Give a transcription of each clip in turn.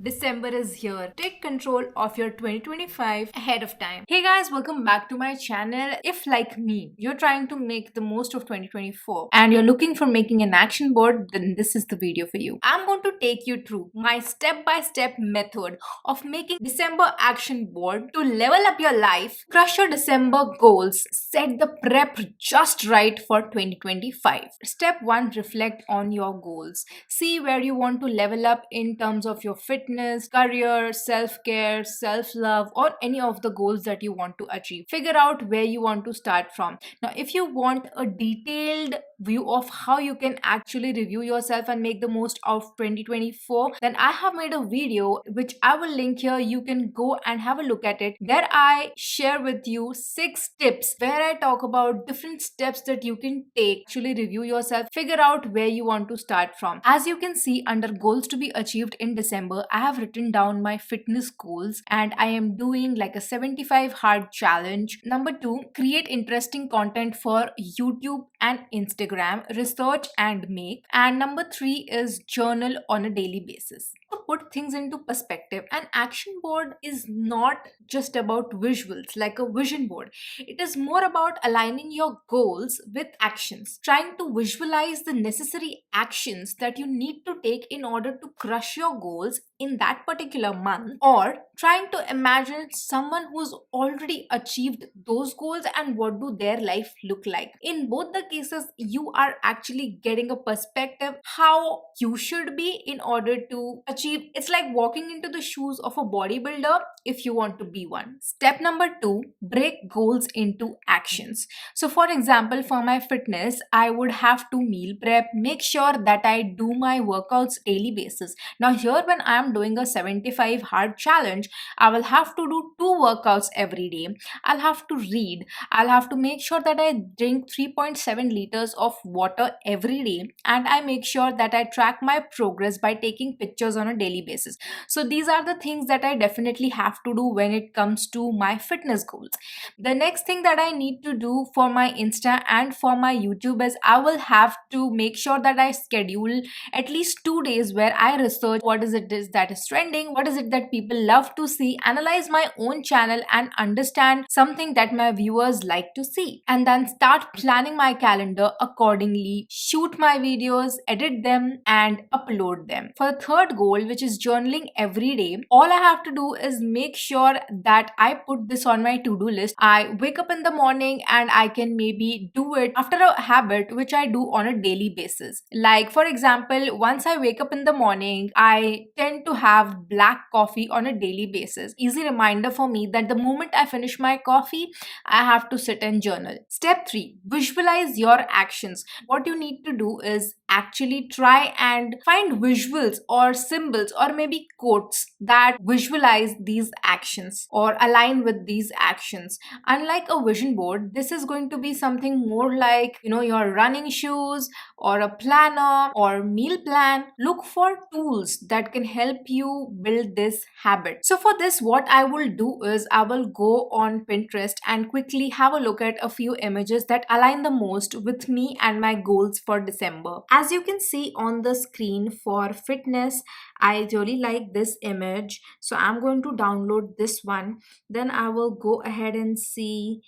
December is here. Take control of your 2025 ahead of time. Hey guys, welcome back to my channel. If like me, you're trying to make the most of 2024 and you're looking for making an action board, then this is the video for you. I'm going to take you through my step-by-step method of making December action board to level up your life, crush your December goals, set the prep just right for 2025. Step 1, reflect on your goals. See where you want to level up in terms of your fitness, career, self-care, self-love, or any of the goals that you want to achieve. Figure out where you want to start from. Now, if you want a detailed view of how you can actually review yourself and make the most of 2024, then I have made a video which I will link here. You can go and have a look at it. There I share with you 6 tips where I talk about different steps that you can take, actually review yourself, figure out where you want to start from. As you can see, under goals to be achieved in December, I have written down my fitness goals and I am doing like a 75 hard challenge. Number 2, create interesting content for YouTube and Instagram, research and make. And number 3 is journal on a daily basis. To put things into perspective, an action board is not just about visuals like a vision board. It is more about aligning your goals with actions, trying to visualize the necessary actions that you need to take in order to crush your goals in that particular month, or trying to imagine someone who's already achieved those goals and what do their life look like. In both the cases, you are actually getting a perspective how you should be in order to achieve. It's like walking into the shoes of a bodybuilder if you want to be one. Step number 2, break goals into actions. So for example, for my fitness, I would have to meal prep, make sure that I do my workouts daily basis. Now here, when I am doing a 75 hard challenge, I will have to do 2 workouts every day. I'll have to read. I'll have to make sure that I drink 3.7 liters of water every day, and I make sure that I track my progress by taking pictures on a daily basis. So these are the things that I definitely have to do when it comes to my fitness goals. The next thing that I need to do for my Insta and for my YouTube is I will have to make sure that I schedule at least 2 days where I research what is it is that is trending, what is it that people love to see, analyze my own channel and understand something that my viewers like to see, and then start planning my calendar accordingly, shoot my videos, edit them and upload them. For the third goal, which is journaling every day, all I have to do is make sure that I put this on my to-do list. I wake up in the morning and I can maybe do it after a habit which I do on a daily basis. Like for example, once I wake up in the morning, I tend to have black coffee on a daily basis. Easy reminder for me that the moment I finish my coffee, I have to sit and journal. Step 3, visualize your actions. What you need to do is actually try and find visuals or symbols or maybe quotes that visualize these actions or align with these actions. Unlike a vision board, this is going to be something more like, your running shoes or a planner or meal plan. Look for tools that can help you build this habit. So for this, what I will do is I will go on Pinterest and quickly have a look at a few images that align the most with me and my goals for December. As you can see on the screen, for fitness, I really like this image, so I'm going to download this one. Then I will go ahead and see.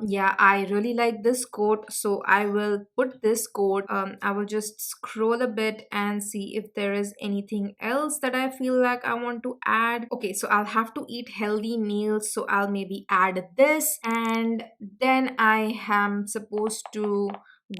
Yeah, I really like this quote, so I will put this quote. I will just scroll a bit and see if there is anything else that I feel like I want to add. Okay, so I'll have to eat healthy meals, so I'll maybe add this. And then I am supposed to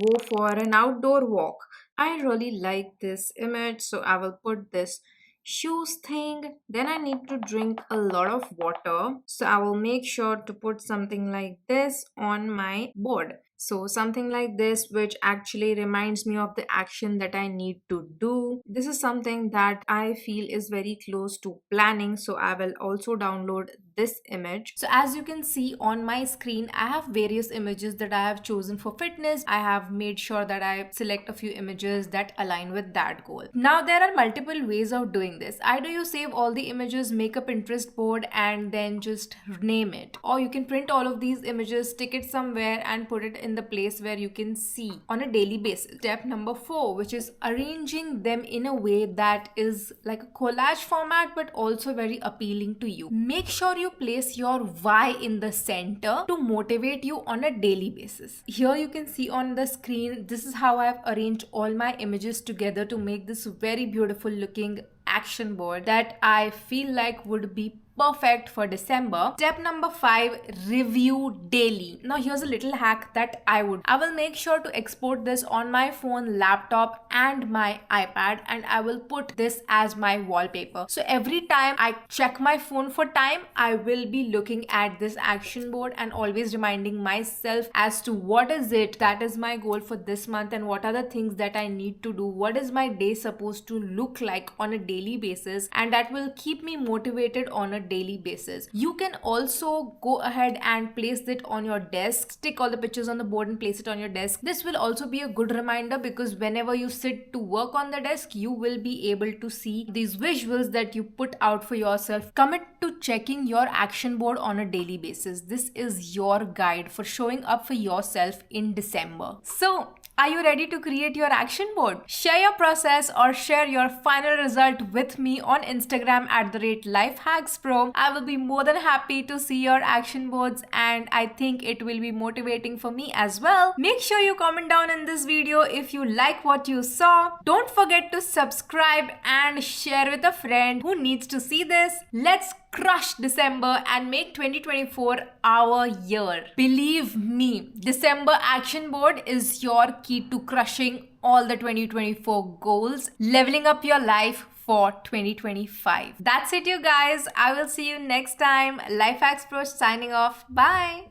go for an outdoor walk. I really like this image, so I will put this shoes thing. Then I need to drink a lot of water, so I will make sure to put something like this on my board. So something like this, which actually reminds me of the action that I need to do. This is something that I feel is very close to planning, so I will also download this image. So as you can see on my screen, I have various images that I have chosen for fitness. I have made sure that I select a few images that align with that goal. Now there are multiple ways of doing this. Either you save all the images, make a Pinterest board, and then just name it, or you can print all of these images, stick it somewhere and put it in the place where you can see on a daily basis. Step number 4, which is arranging them in a way that is like a collage format but also very appealing to you. Make sure you place your why in the center to motivate you on a daily basis. Here you can see on the screen, this is how I've arranged all my images together to make this very beautiful looking action board that I feel like would be perfect for December. Step number 5, review daily. Now here's a little hack that I will make sure to export this on my phone, laptop and my iPad, and I will put this as my wallpaper. So every time I check my phone for time, I will be looking at this action board and always reminding myself as to what is it that is my goal for this month and what are the things that I need to do, what is my day supposed to look like on a daily basis, and that will keep me motivated on a daily basis. You can also go ahead and place it on your desk, stick all the pictures on the board and place it on your desk. This will also be a good reminder because whenever you sit to work on the desk, you will be able to see these visuals that you put out for yourself. Commit to checking your action board on a daily basis. This is your guide for showing up for yourself in December. So are you ready to create your action board? Share your process or share your final result with me on Instagram at @LifeHackksPro. I will be more than happy to see your action boards and I think it will be motivating for me as well. Make sure you comment down in this video if you like what you saw. Don't forget to subscribe and share with a friend who needs to see this. Let's crush December and make 2024 our year. Believe me, December action board is your key to crushing all the 2024 goals, leveling up your life for 2025. That's it, you guys. I will see you next time. LifeHackksPro signing off. Bye.